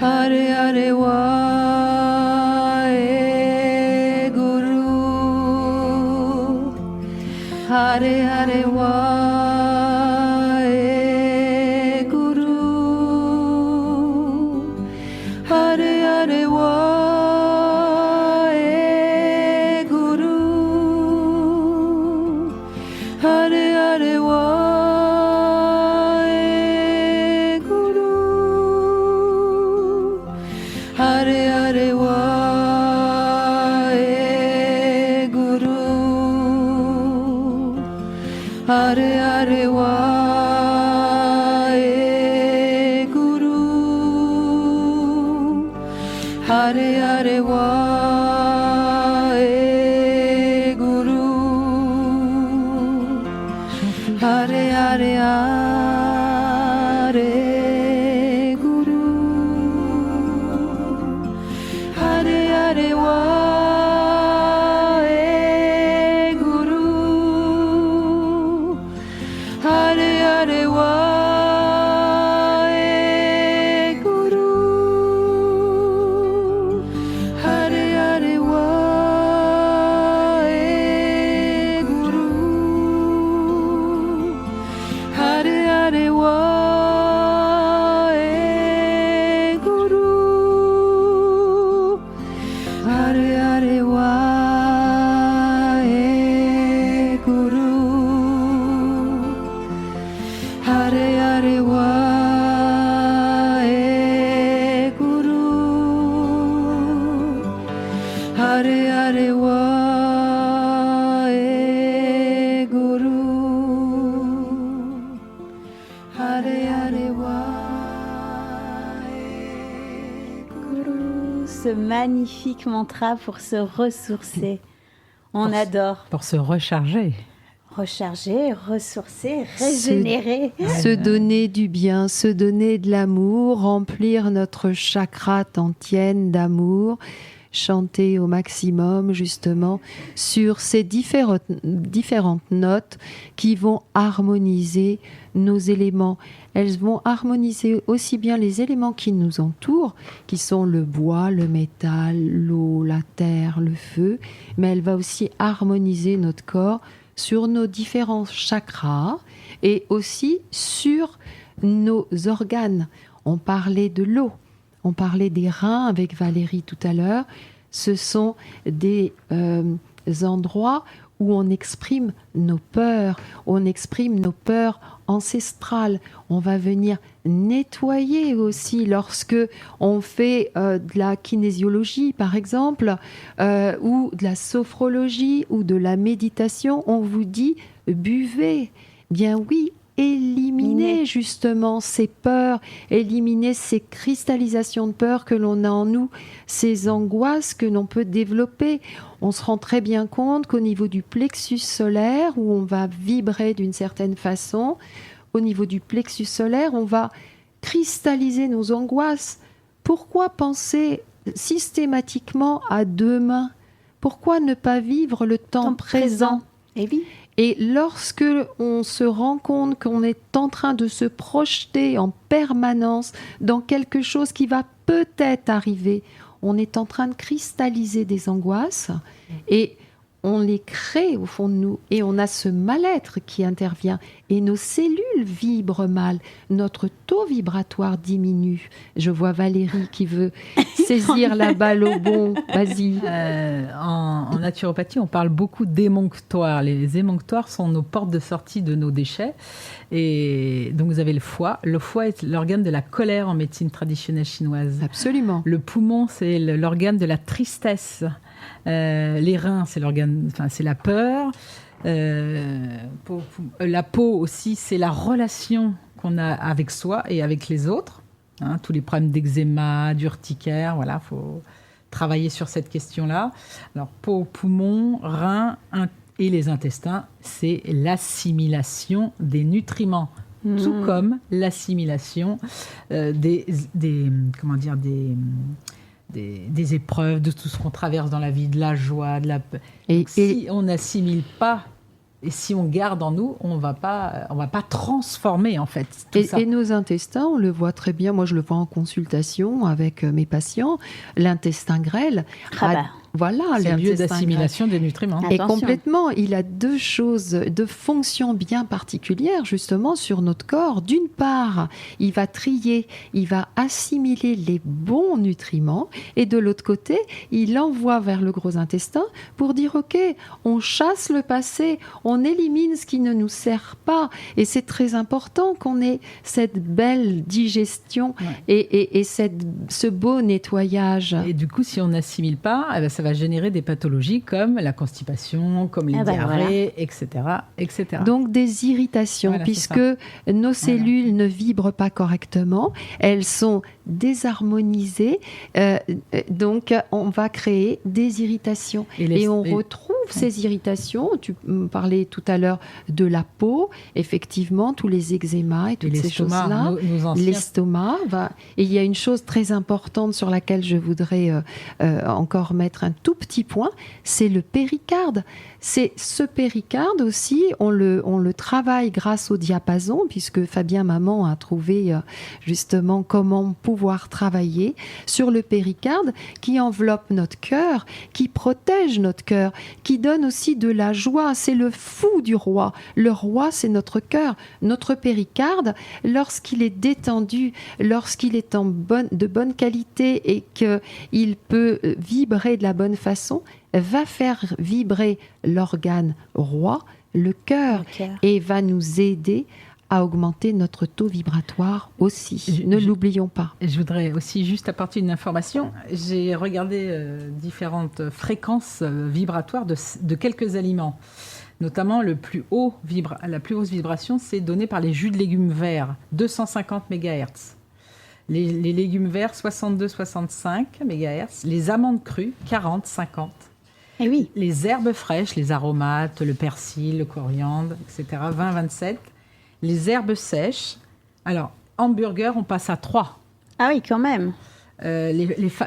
Hare Hare Wae Guru Hare Hare Wae Guru Hare Hare Wae Guru Hare Hare Wae Guru Hare Hare Wae Guru Hare Hare Wae Guru Hare Hare Wae Guru Hare Hare Hare Guru Hare Hare Wae Guru Hare Hare Wae Guru Hare Hare Wae Guru Hare Hare Wae Guru Hare Hare Wae Guru Hare Hare Wae Guru Hare Hare Wae Guru Hare Hare Wae Guru, ce magnifique mantra pour se ressourcer. On adore. pour se recharger. Recharger, ressourcer, régénérer. Se donner du bien, se donner de l'amour, remplir notre chakra tantien d'amour, chanter au maximum justement sur ces différentes notes qui vont harmoniser nos éléments. Elles vont harmoniser aussi bien les éléments qui nous entourent, qui sont le bois, le métal, l'eau, la terre, le feu, mais elle va aussi harmoniser notre corps sur nos différents chakras et aussi sur nos organes. On parlait de l'eau, on parlait des reins avec Valérie tout à l'heure. Ce sont des endroits où on exprime nos peurs, ancestrales. On va venir nettoyer aussi lorsque on fait de la kinésiologie, par exemple, ou de la sophrologie ou de la méditation. On vous dit buvez. Bien oui, éliminer justement ces peurs, éliminer ces cristallisations de peur que l'on a en nous, ces angoisses que l'on peut développer. On se rend très bien compte qu'au niveau du plexus solaire, où on va vibrer d'une certaine façon, au niveau du plexus solaire, on va cristalliser nos angoisses. Pourquoi penser systématiquement à demain ? Pourquoi ne pas vivre le temps présent ? Et oui. Et lorsque on se rend compte qu'on est en train de se projeter en permanence dans quelque chose qui va peut-être arriver, on est en train de cristalliser des angoisses et on les crée au fond de nous et on a ce mal-être qui intervient et nos cellules vibrent mal. Notre taux vibratoire diminue. Je vois Valérie qui veut saisir la balle au bon. Vas-y. En naturopathie, on parle beaucoup d'émonctoires. Les émonctoires sont nos portes de sortie de nos déchets. Et donc, vous avez le foie. Le foie est l'organe de la colère en médecine traditionnelle chinoise. Absolument. Le poumon, c'est l'organe de la tristesse. Les reins, c'est l'organe, enfin, c'est la peur. La peau aussi, c'est la relation qu'on a avec soi et avec les autres. Hein, tous les problèmes d'eczéma, d'urticaire, voilà, faut travailler sur cette question-là. Alors, peau, poumon, reins et les intestins, c'est l'assimilation des nutriments, tout comme l'assimilation des épreuves, de tout ce qu'on traverse dans la vie, de la joie, de la peur. Si on n'assimile pas et si on garde en nous, on va pas transformer en fait tout ça. Et nos intestins, on le voit très bien. Moi, je le vois en consultation avec mes patients. L'intestin grêle. Voilà, c'est le lieu d'assimilation des nutriments. Et complètement, il a deux fonctions bien particulières justement sur notre corps. D'une part, il va trier, il va assimiler les bons nutriments, et de l'autre côté, il envoie vers le gros intestin pour dire ok, on chasse le passé, on élimine ce qui ne nous sert pas. Et c'est très important qu'on ait cette belle digestion et ce beau nettoyage. Et du coup, si on n'assimile pas, ça va générer des pathologies comme la constipation, comme les diarrhées, etc., etc. Donc des irritations, puisque nos cellules ne vibrent pas correctement, elles sont désharmonisées, donc on va créer des irritations. Et on retrouve ces irritations. Tu me parlais tout à l'heure de la peau, effectivement, tous les eczémas et toutes ces choses-là. L'estomac. Et il y a une chose très importante sur laquelle je voudrais encore mettre un tout petit point, c'est le péricarde. C'est ce péricarde aussi, on le travaille grâce au diapason, puisque Fabien Maman a trouvé justement comment pouvoir travailler sur le péricarde qui enveloppe notre cœur, qui protège notre cœur, qui donne aussi de la joie. C'est le fou du roi. Le roi, c'est notre cœur. Notre péricarde, lorsqu'il est détendu, lorsqu'il est de bonne qualité et qu'il peut vibrer de la bonne façon, va faire vibrer l'organe roi, le cœur, et va nous aider à augmenter notre taux vibratoire aussi. Ne l'oublions pas. Je voudrais aussi juste apporter une information. J'ai regardé différentes fréquences vibratoires de quelques aliments. Notamment, la plus haute vibration, c'est donné par les jus de légumes verts, 250 MHz. Les légumes verts, 62-65 MHz. Les amandes crues, 40-50. Et oui. Les herbes fraîches, les aromates, le persil, le coriandre, etc. 20-27. Les herbes sèches. Alors, hamburger, on passe à 3. Ah oui, quand même.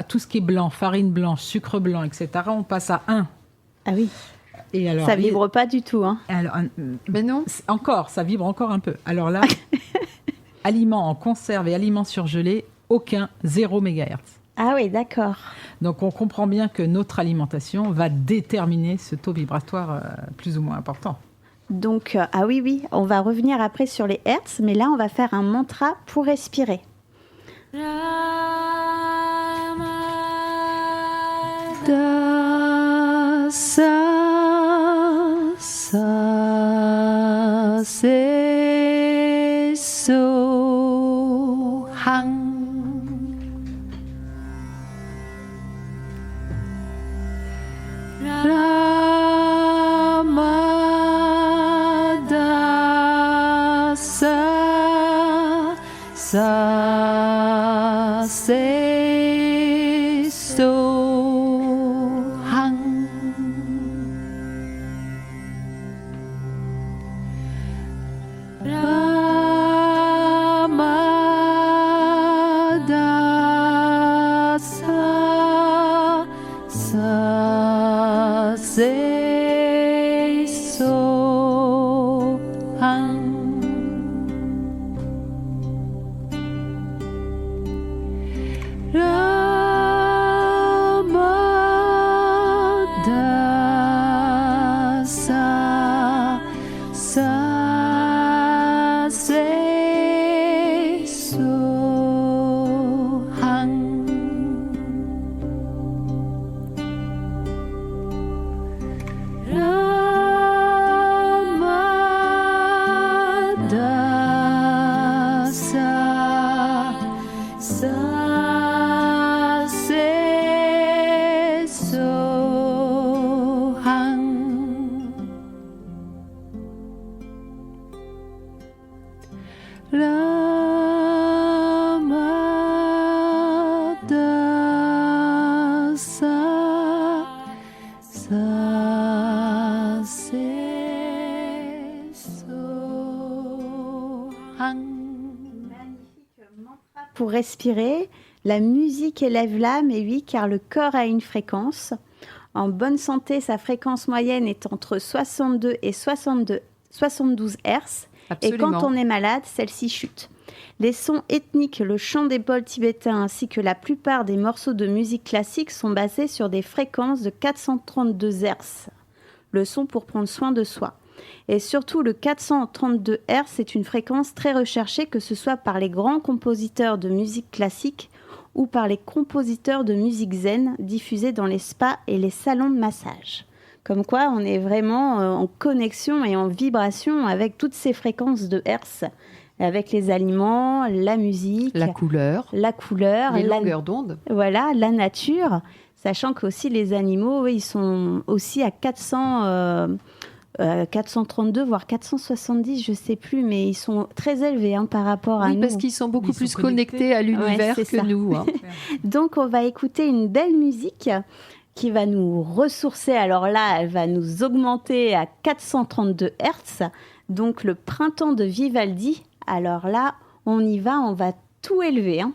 Tout ce qui est blanc, farine blanche, sucre blanc, etc., on passe à 1. Ah oui. Et alors, Ça vibre pas du tout. Hein. Alors, Mais non. encore, ça vibre encore un peu. Alors là, aliments en conserve et aliments surgelés, aucun, 0 MHz. Ah oui, d'accord. Donc on comprend bien que notre alimentation va déterminer ce taux vibratoire plus ou moins important. Donc, ah oui, on va revenir après sur les hertz, mais là, on va faire un mantra pour respirer. Da sa sa se so hang. Ramada sa sa se so hang. Ramada sa sa se so hang. Ramada sa sa se so hang. Ramada sa sa se so hang. Ramada sa sa se so hang. Pour respirer, la musique élève l'âme, et oui, car le corps a une fréquence. En bonne santé, sa fréquence moyenne est entre 62 et 72 Hz. Et quand on est malade, celle-ci chute. Les sons ethniques, le chant des bols tibétains ainsi que la plupart des morceaux de musique classique sont basés sur des fréquences de 432 Hz. Le son pour prendre soin de soi. Et surtout, le 432 Hz est une fréquence très recherchée, que ce soit par les grands compositeurs de musique classique ou par les compositeurs de musique zen diffusés dans les spas et les salons de massage. Comme quoi, on est vraiment en connexion et en vibration avec toutes ces fréquences de Hertz, avec les aliments, la musique, La couleur, les longueurs d'onde. voilà, la nature, sachant que aussi les animaux, eux, ils sont aussi à 432, voire 470, je ne sais plus, mais ils sont très élevés par rapport à Oui, nous. parce qu'ils sont beaucoup Ils sont plus connectés. connectés à l'univers Ouais, c'est que ça. nous. Hein. Donc, on va écouter une belle musique qui va nous ressourcer. Alors là, elle va nous augmenter à 432 Hz. Donc, le printemps de Vivaldi. Alors là, on y va, on va tout élever. Hein.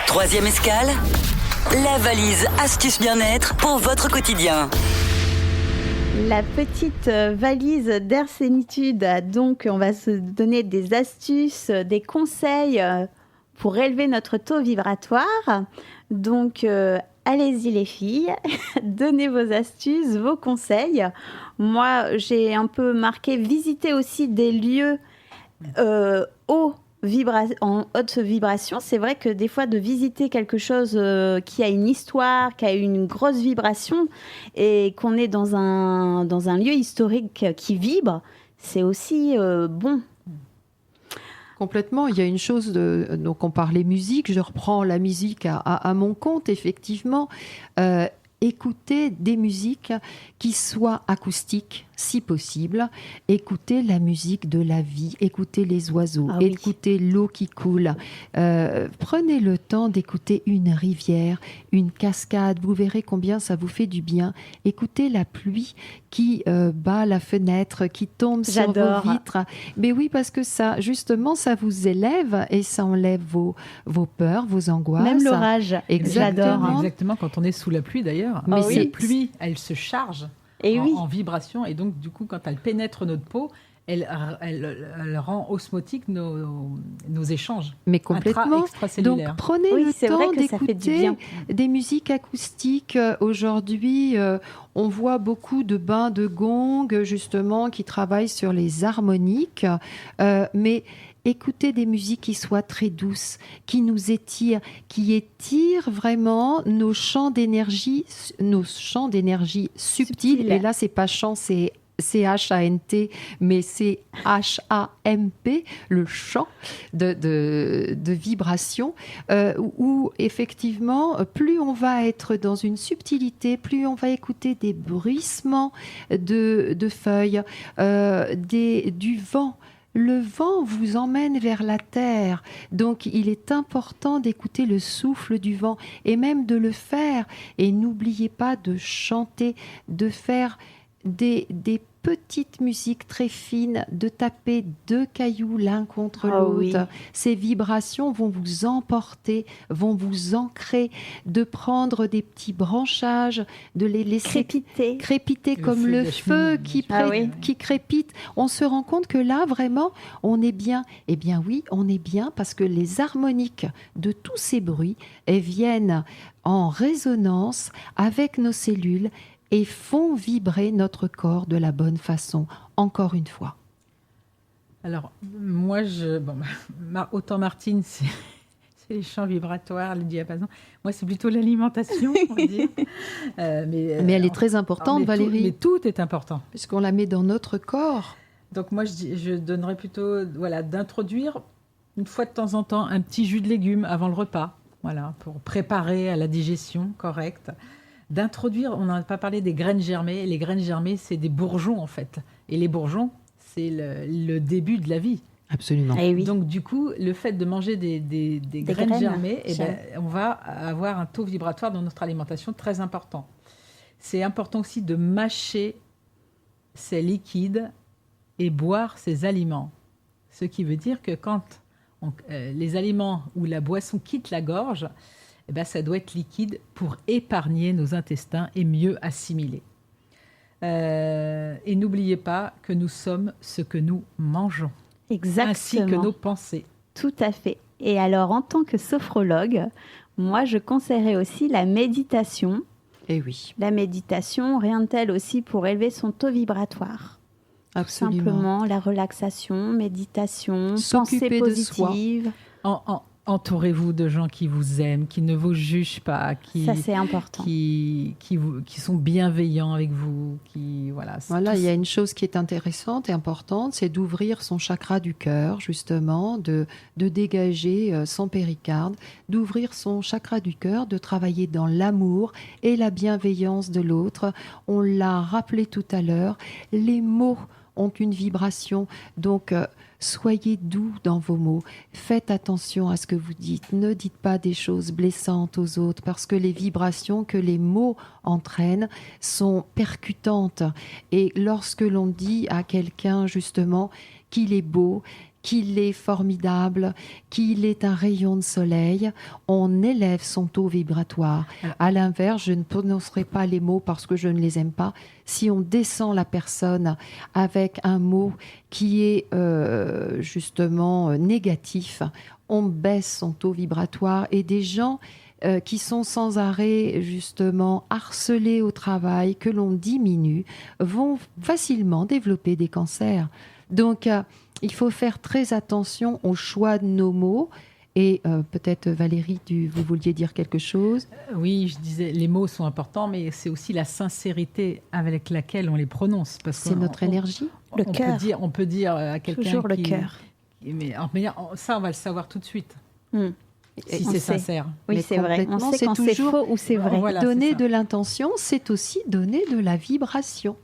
Troisième escale, la valise astuce bien-être pour votre quotidien. La petite valise d'Airzenitude. Donc, on va se donner des astuces, des conseils pour élever notre taux vibratoire. Donc, allez-y les filles, donnez vos astuces, vos conseils. Moi, j'ai un peu marqué visiter aussi des lieux en haute vibration. C'est vrai que des fois, de visiter quelque chose qui a une histoire, qui a une grosse vibration et qu'on est dans un lieu historique qui vibre, c'est aussi bon. Complètement. Il y a une chose, donc on parlait musique, je reprends la musique à mon compte, effectivement. Écouter des musiques qui soient acoustiques, si possible. Écouter la musique de la vie, écouter les oiseaux, écouter l'eau qui coule. Prenez le temps d'écouter une rivière, une cascade. Vous verrez combien ça vous fait du bien. Écoutez la pluie qui bat la fenêtre, qui tombe sur vos vitres. Mais oui, parce que ça, justement, ça vous élève et ça enlève vos peurs, vos angoisses. Même l'orage. J'adore. Exactement, quand on est sous la pluie d'ailleurs. Mais la pluie, elle se charge en vibration et donc du coup, quand elle pénètre notre peau, elle rend osmotique nos échanges. Mais complètement. Donc prenez le temps d'écouter des musiques acoustiques. Aujourd'hui, on voit beaucoup de bains de gong justement qui travaillent sur les harmoniques, mais écoutez des musiques qui soient très douces, qui nous étirent, qui étirent vraiment nos champs d'énergie subtils. Et là, c'est pas chant, c'est C-H-A-N-T, mais c'est H-A-M-P, le champ de vibration, où effectivement, plus on va être dans une subtilité, plus on va écouter des bruissements de feuilles, du vent. Le vent vous emmène vers la terre, donc il est important d'écouter le souffle du vent et même de le faire. Et n'oubliez pas de chanter, de faire des petites musiques très fines, de taper 2 cailloux l'un contre l'autre. Oui. Ces vibrations vont vous emporter, vont vous ancrer, de prendre des petits branchages, de les laisser crépiter comme le feu qui crépite. On se rend compte que là, vraiment, on est bien. Eh bien oui, on est bien parce que les harmoniques de tous ces bruits viennent en résonance avec nos cellules et font vibrer notre corps de la bonne façon, encore une fois. Alors, moi, autant Martine, c'est les champs vibratoires, le diapason. Moi, c'est plutôt l'alimentation, on va dire. Mais elle est très importante, Valérie. Mais tout est important. Puisqu'on la met dans notre corps. Donc moi, je donnerais plutôt d'introduire, une fois de temps en temps, un petit jus de légumes avant le repas, pour préparer à la digestion correcte. D'introduire, on n'a pas parlé des graines germées. Les graines germées, c'est des bourgeons, en fait. Et les bourgeons, c'est le début de la vie. Absolument. Oui. Donc, du coup, le fait de manger des graines germées, on va avoir un taux vibratoire dans notre alimentation très important. C'est important aussi de mâcher ces liquides et boire ces aliments. Ce qui veut dire que quand les aliments ou la boisson quittent la gorge, ça doit être liquide pour épargner nos intestins et mieux assimiler. Et n'oubliez pas que nous sommes ce que nous mangeons. Exactement. Ainsi que nos pensées. Tout à fait. Et alors, en tant que sophrologue, moi, je conseillerais aussi la méditation. Eh oui. La méditation, rien de tel aussi pour élever son taux vibratoire. Absolument. Simplement, la relaxation, méditation, pensée positive. Entourez-vous de gens qui vous aiment, qui ne vous jugent pas, ça c'est important, qui sont bienveillants avec vous, Voilà, il y a une chose qui est intéressante et importante, c'est d'ouvrir son chakra du cœur, justement, de dégager son péricarde, d'ouvrir son chakra du cœur, de travailler dans l'amour et la bienveillance de l'autre. On l'a rappelé tout à l'heure, les mots ont une vibration, donc soyez doux dans vos mots, faites attention à ce que vous dites, ne dites pas des choses blessantes aux autres parce que les vibrations que les mots entraînent sont percutantes et lorsque l'on dit à quelqu'un justement qu'il est beau, qu'il est formidable, qu'il est un rayon de soleil, on élève son taux vibratoire. À l'inverse, je ne prononcerai pas les mots parce que je ne les aime pas. Si on descend la personne avec un mot qui est justement négatif, on baisse son taux vibratoire et des gens qui sont sans arrêt justement harcelés au travail, que l'on diminue, vont facilement développer des cancers. Donc, il faut faire très attention au choix de nos mots. Et peut-être Valérie, vous vouliez dire quelque chose ? Oui, je disais, les mots sont importants, mais c'est aussi la sincérité avec laquelle on les prononce. C'est notre énergie. Le cœur. On peut dire à quelqu'un Toujours le cœur. Mais ça, on va le savoir tout de suite. Si On c'est sait. sincère. Oui, Mais c'est vrai. On complètement, sait quand c'est faux ou c'est vrai. Voilà, donner c'est ça. de l'intention, c'est aussi donner de la vibration.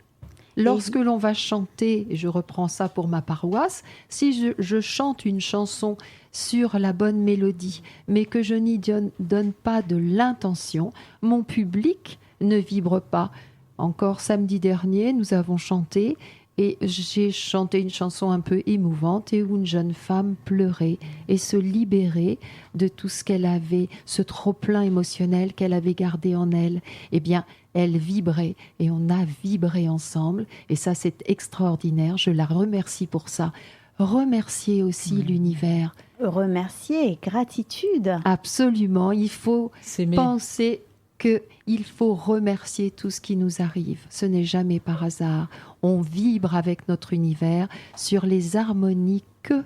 Lorsque l'on va chanter, et je reprends ça pour ma paroisse, si je chante une chanson sur la bonne mélodie, mais que je n'y donne pas de l'intention, mon public ne vibre pas. Encore samedi dernier, nous avons chanté et j'ai chanté une chanson un peu émouvante et où une jeune femme pleurait et se libérait de tout ce qu'elle avait, ce trop-plein émotionnel qu'elle avait gardé en elle. Eh bien, elle vibrait et on a vibré ensemble et ça, c'est extraordinaire. Je la remercie pour ça. Remercier aussi l'univers. Remercier, gratitude. Absolument, il faut S'aimer. penser qu'il faut remercier tout ce qui nous arrive. Ce n'est jamais par hasard. On vibre avec notre univers sur les harmonies que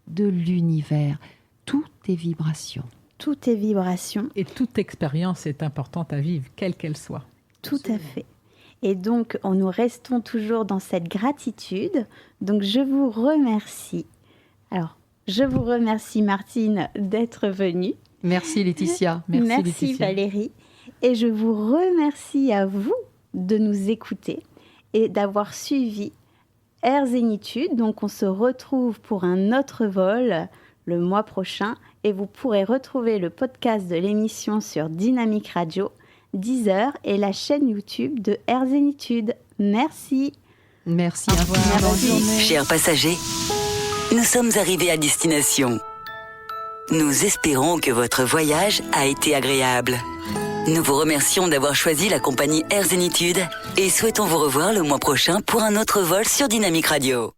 de l'univers. Tout est vibration. Tout est vibration. Et toute expérience est importante à vivre, quelle qu'elle soit. Tout à fait. Et donc, nous restons toujours dans cette gratitude. Donc, je vous remercie. Alors, je vous remercie, Martine, d'être venue. Merci Laetitia. Merci, Laetitia. Valérie. Et je vous remercie à vous de nous écouter et d'avoir suivi Air Zénitude. Donc, on se retrouve pour un autre vol le mois prochain. Et vous pourrez retrouver le podcast de l'émission sur Dynamique Radio, Deezer et la chaîne YouTube de Air Zénitude. Merci. Merci. Au revoir. infiniment. Bonne journée. Chers passagers, nous sommes arrivés à destination. Nous espérons que votre voyage a été agréable. Nous vous remercions d'avoir choisi la compagnie Air Zénitude et souhaitons vous revoir le mois prochain pour un autre vol sur Dynamique Radio.